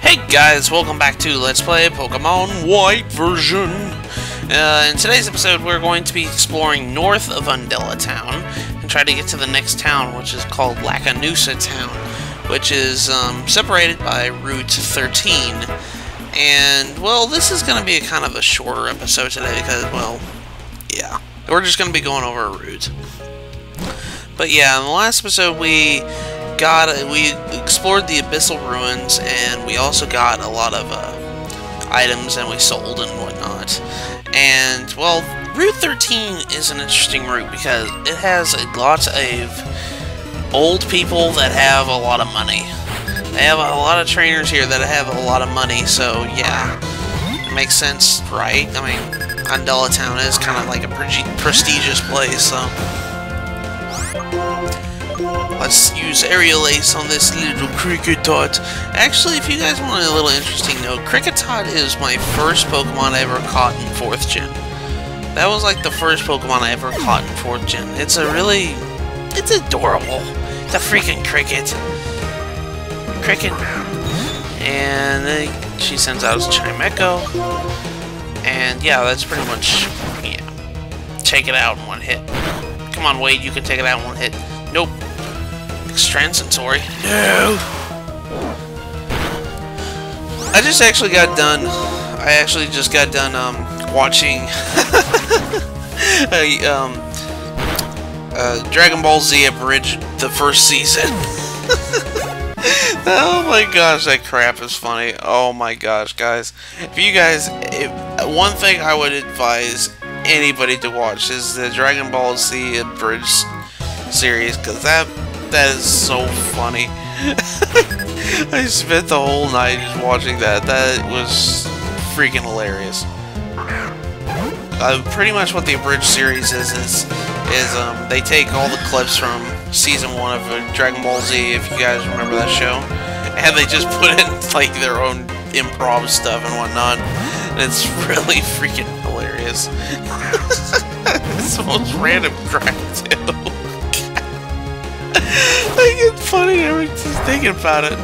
Hey guys, welcome back to Let's Play Pokemon White version. In today's episode, we're going to be exploring north of Wingull Town and try to get to the next town, which is called Lacunosa Town, which is separated by Route 13. And, well, this is going to be a kind of a shorter episode today because, well, yeah, we're just going to be going over a route. But yeah, in the last episode, we explored the Abyssal Ruins, and we also got a lot of items, and we sold and whatnot. And, well, Route 13 is an interesting route because it has lots of old people that have a lot of money. They have a lot of trainers here that have a lot of money, so yeah, it makes sense, right? I mean, Wingull Town is kind of like a prestigious place, so... Let's use Aerial Ace on this little Kricketot. Actually, if you guys want a little interesting note, Kricketot is my first Pokemon I ever caught in 4th Gen. That was like the first Pokemon I ever caught in 4th Gen. It's adorable. It's a freaking cricket. And then she sends out his Chimecho. And yeah, that's pretty much, yeah. Take it out in one hit. Come on, Wade, you can take it out in one hit. Nope. Extrasensory. No! I just actually got done. I actually just got done watching Dragon Ball Z Abridged, the first season. Oh my gosh, that crap is funny. Oh my gosh, guys. One thing I would advise anybody to watch is the Dragon Ball Z Abridged series, because that is so funny. I spent the whole night just watching that. That was freaking hilarious. Pretty much what the Abridged series is they take all the clips from Season 1 of Dragon Ball Z, if you guys remember that show, and they just put in, like, their own improv stuff and whatnot. And it's really freaking hilarious. It's the most random crap, too. I get funny every just thinking about it.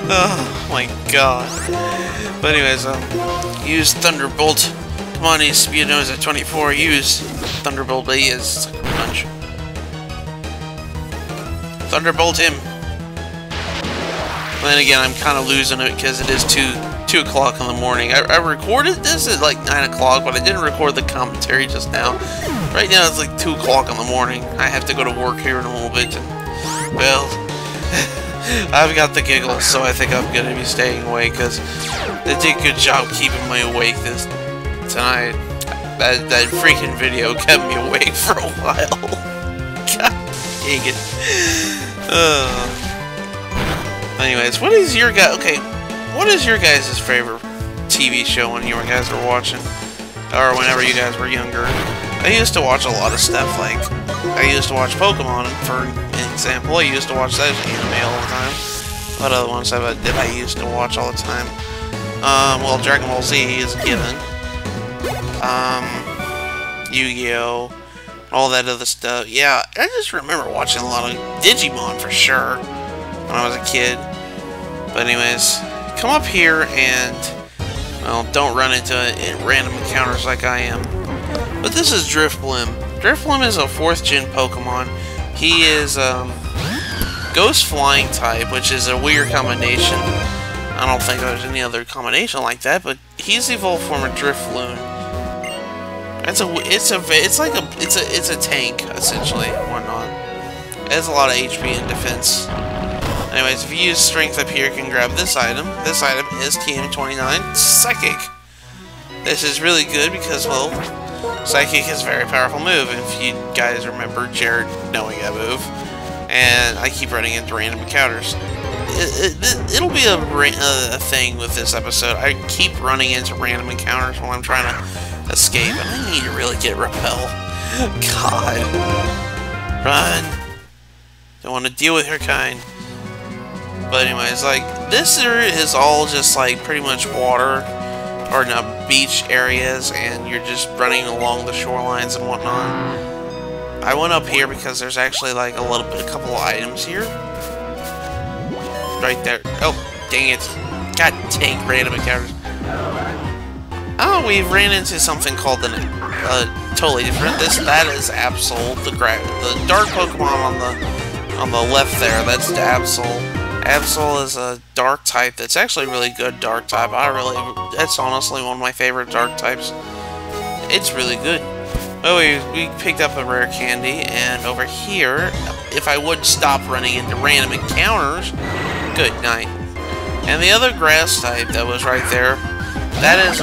Oh my god. But anyways, use Thunderbolt. Come on, he's speed nose at 24. Use Thunderbolt, but he is Sucker Punch. Thunderbolt him. Then again, I'm kind of losing it because it is 2 o'clock in the morning. I recorded this at like 9 o'clock, but I didn't record the commentary just now. Right now it's like 2 o'clock in the morning. I have to go to work here in a little bit. Well, I've got the giggles, so I think I'm going to be staying awake, because they did a good job keeping me awake tonight. That freaking video kept me awake for a while. God dang it. Anyways, what is your guys' favorite TV show when you guys were watching? Or whenever you guys were younger? I used to watch a lot of stuff, like, I used to watch Pokemon, for example. I used to watch that anime all the time. What other ones did I used to watch all the time? Well, Dragon Ball Z is a given. Yu-Gi-Oh! All that other stuff. Yeah, I just remember watching a lot of Digimon for sure when I was a kid. But anyways, come up here and, well, don't run into random encounters like I am. But this is Drifblim. Drifblim is a 4th Gen Pokemon. He is Ghost Flying type, which is a weird combination. I don't think there's any other combination like that, but he's the evolved form of Drifloon. It's a tank essentially, whatnot. It has a lot of HP and defense. Anyways, if you use Strength up here, you can grab this item. This item is TM29 Psychic. This is really good because, well, Psychic is a very powerful move, if you guys remember Jared knowing that move. And I keep running into random encounters. It'll be a thing with this episode. I keep running into random encounters while I'm trying to escape, and I need to really get Repel. God. Run. Don't want to deal with her kind. But anyways, like, this area is all just, like, pretty much water, or no, beach areas, and you're just running along the shorelines and whatnot. I went up here because there's actually, like, a couple of items here. Right there. Oh, dang it. God dang, random encounters. Oh, we ran into something called the totally different. That is Absol, the dark Pokemon on the left there. That's the Absol. Absol is a dark type that's actually really good dark type. That's honestly one of my favorite dark types. It's really good. Oh, we picked up a rare candy, and over here, if I would stop running into random encounters, good night. And the other grass type that was right there, that is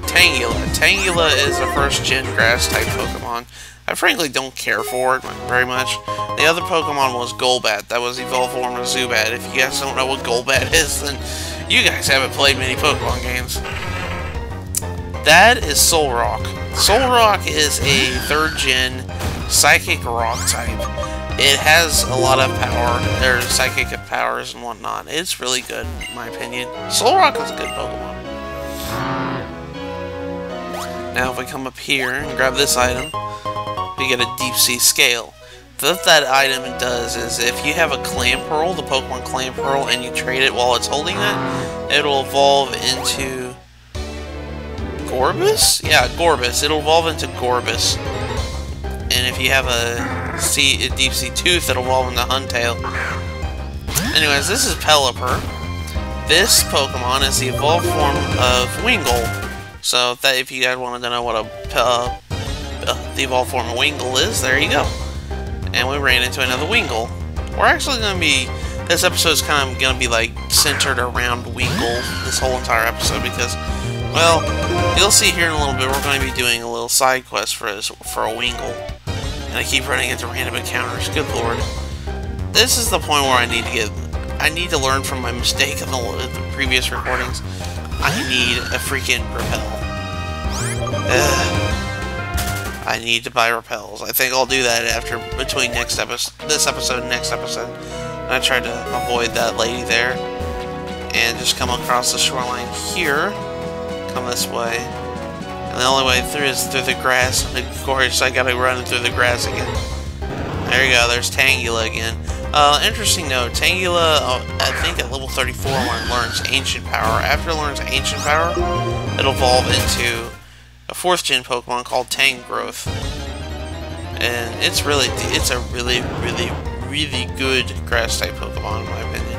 Tangela. Tangela is a first-gen grass-type Pokemon. I frankly don't care for it very much. The other Pokemon was Golbat. That was evolved form of Zubat. If you guys don't know what Golbat is, then you guys haven't played many Pokemon games. That is Solrock. Solrock is a third-gen psychic rock type. It has a lot of power. There's psychic powers and whatnot. It's really good, in my opinion. Solrock is a good Pokemon. Now if we come up here and grab this item, we get a Deep Sea Scale. What that item does is if you have a Clamperl, the Pokemon Clamperl, and you trade it while it's holding it, it'll evolve into Gorbis? Yeah, Gorbis. It'll evolve into Gorbis. And if you have a Deep Sea Tooth, it'll evolve into Huntail. Anyways, this is Pelipper. This Pokemon is the evolved form of Wingull. So that if you guys wanted to know what the evolved form of Wingull is, there you go. And we ran into another Wingull. We're actually going to be, this episode's kind of going to be like centered around Wingull, this whole entire episode, because, well, you'll see here in a little bit, we're going to be doing a little side quest for a Wingull. And I keep running into random encounters, good lord. This is the point where I need to learn from my mistake in the previous recordings. I need a freaking Repel. I need to buy Repels. I think I'll do that between this episode and next episode. I tried to avoid that lady there and just come across the shoreline here. Come this way. And the only way through is through the grass. And of course, I gotta run through the grass again. There you go, there's Tangela again. Interesting note, Tangela, I think at level 34 when it learns Ancient Power. After it learns Ancient Power, it'll evolve into a 4th gen Pokemon called Tangrowth. And it's a really, really, really good grass type Pokemon in my opinion.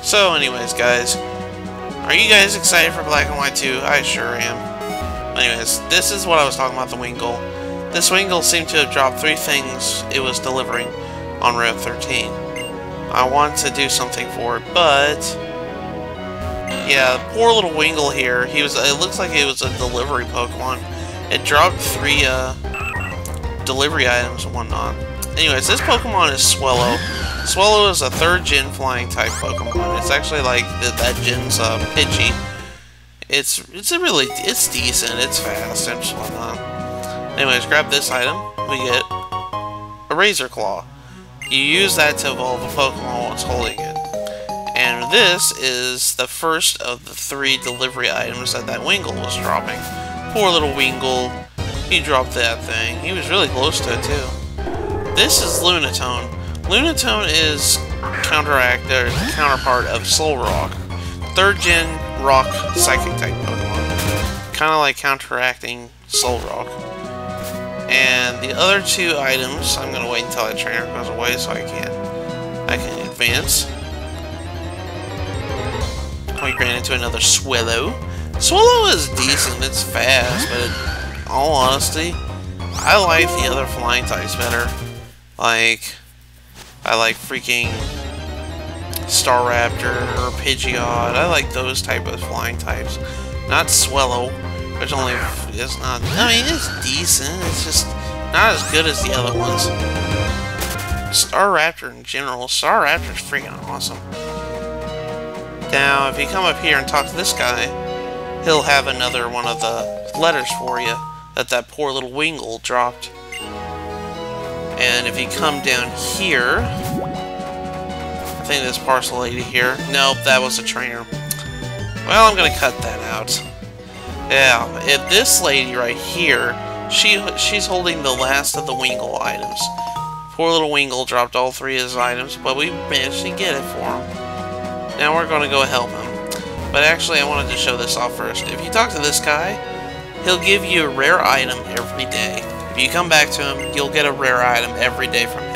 So anyways, guys, are you guys excited for Black and White 2? I sure am. Anyways, this is what I was talking about, the Wingull. This Wingull seemed to have dropped 3 things it was delivering on Route 13. I want to do something for it, but yeah, poor little Wingull here. It looks like it was a delivery Pokemon. It dropped 3 delivery items and whatnot. Anyways, this Pokemon is Swellow. Swellow is a 3rd gen flying type Pokemon. It's actually like that gen's Pidgey. It's decent, it's fast, and whatnot. Anyways, grab this item, we get a Razor Claw. You use that to evolve a Pokemon while it's holding it. And this is the first of the 3 delivery items that Wingull was dropping. Poor little Wingull, he dropped that thing. He was really close to it too. This is Lunatone. Lunatone is counterpart of Solrock. 3rd gen rock psychic type Pokemon. Kind of like counteracting Solrock. And the other 2 items, I'm going to wait until that trainer goes away so I can advance. We ran into another Swellow. Swellow is decent, it's fast, but in all honesty, I like the other flying types better. I like freaking Staraptor or Pidgeot. I like those type of flying types. Not Swellow. It's decent. It's just not as good as the other ones. Staraptor in general. Staraptor's freaking awesome. Now, if you come up here and talk to this guy, he'll have another one of the letters for you that poor little Wingull dropped. And if you come down here, I think this parcel lady here. Nope, that was a trainer. Well, I'm gonna cut that out. Yeah, if this lady right here, she's holding the last of the Wingull items. Poor little Wingull dropped all 3 of his items, but we managed to get it for him. Now we're going to go help him. But actually, I wanted to show this off first. If you talk to this guy, he'll give you a rare item every day. If you come back to him, you'll get a rare item every day from him.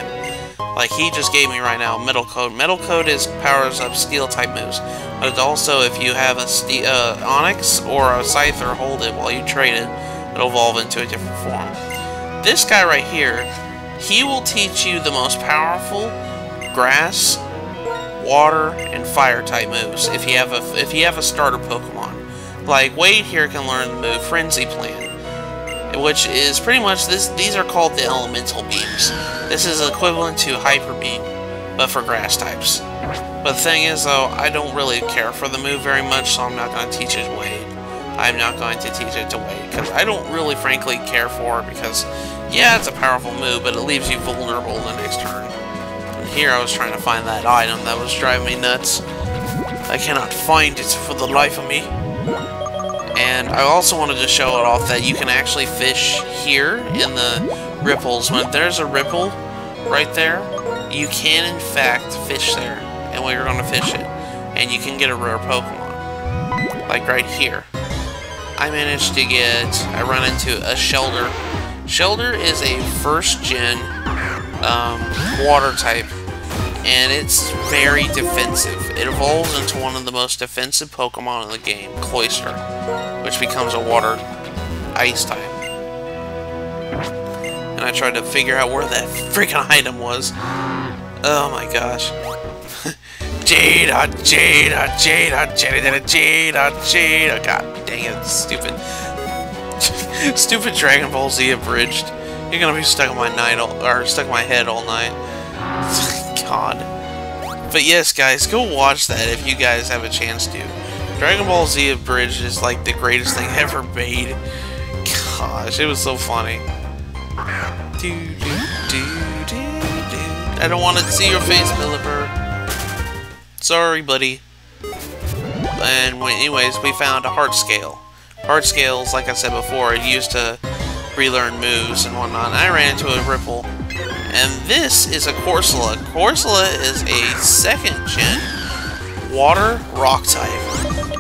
Like he just gave me right now, Metal Coat. Metal Coat powers up steel type moves. But also, if you have a Onyx or a Scyther hold it while you trade it, it'll evolve into a different form. This guy right here, he will teach you the most powerful grass, water, and fire type moves if you have a starter Pokemon. Like Wade here can learn the move Frenzy Plan, which is pretty much this. These are called the Elemental Beams. This is equivalent to Hyper Beam, but for grass types. But the thing is, though, I don't really care for the move very much, so I'm not going to teach it to Wade. I'm not going to teach it to Wade because I don't really, frankly, care for it because, yeah, it's a powerful move, but it leaves you vulnerable the next turn. Here I was trying to find that item that was driving me nuts. I cannot find it for the life of me. And I also wanted to show it off that you can actually fish here in the ripples. When there's a ripple right there, you can in fact fish there. And we're going to fish it. And you can get a rare Pokemon. Like right here. I managed to I run into a Shelder. Shelder is a first gen water type, and it's very defensive. It evolves into one of the most defensive Pokemon in the game, Cloyster, which becomes a water ice type. And I tried to figure out where that freaking item was. Oh my gosh. Jada, Jada, Jada, Jada, Jada, Jada. God dang it, stupid. Stupid Dragon Ball Z abridged. You're gonna be stuck in my head all night. God. But yes, guys, go watch that if you guys have a chance to. Dragon Ball Z abridged is like the greatest thing ever made. Gosh, it was so funny. I don't want to see your face, Milliper. Sorry, buddy. And anyways, we found a heart scale. Heart scales, like I said before, are used to relearn moves and whatnot. I ran into a Ripple. And this is a Corsola. Corsola is a second gen water rock type.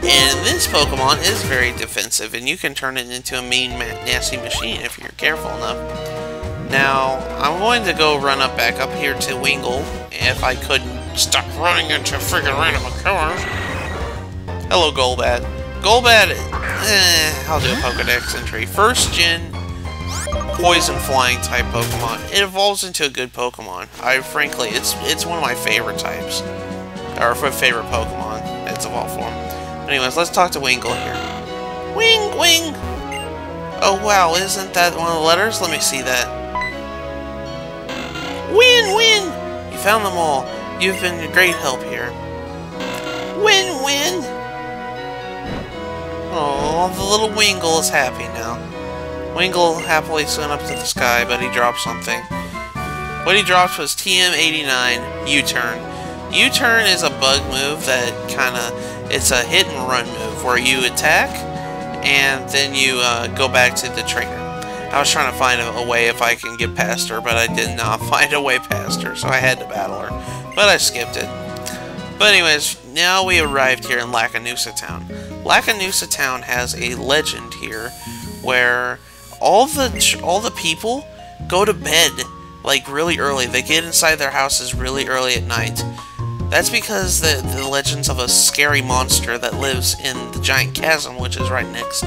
And this Pokemon is very defensive, and you can turn it into a mean, nasty machine if you're careful enough. Now, I'm going to go back up here to Wingull, if I couldn't stop running into freaking random killers. Hello, Golbat. Golbat, I'll do a Pokedex entry. First gen poison flying type Pokemon. It evolves into a good Pokemon. Frankly, it's one of my favorite types. Or favorite Pokemon it's evolved for. Anyways, let's talk to Wingull here. Wing! Oh wow, isn't that one of the letters? Let me see that. Win! You found them all. You've been a great help here. Win! Oh, the little Wingull is happy now. Wingull happily swam up to the sky, but he dropped something. What he dropped was TM89 U-Turn. U-Turn is a bug move that it's a hit and run move where you attack and then you go back to the trainer. I was trying to find a way if I can get past her, but I did not find a way past her, so I had to battle her. But I skipped it. But anyways, now we arrived here in Lacunosa Town. Lacunosa Town has a legend here where all the people go to bed like really early. They get inside their houses really early at night. That's because the legends of a scary monster that lives in the giant chasm, which is right next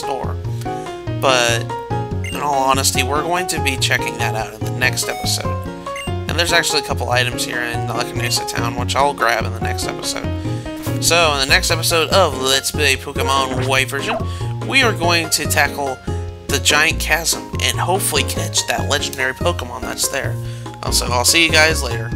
door. But in all honesty, we're going to be checking that out in the next episode. And there's actually a couple items here in Lacunosa Town, which I'll grab in the next episode. So, in the next episode of Let's Play Pokemon White version, we are going to tackle the giant chasm and hopefully catch that legendary Pokemon that's there. Also, I'll see you guys later.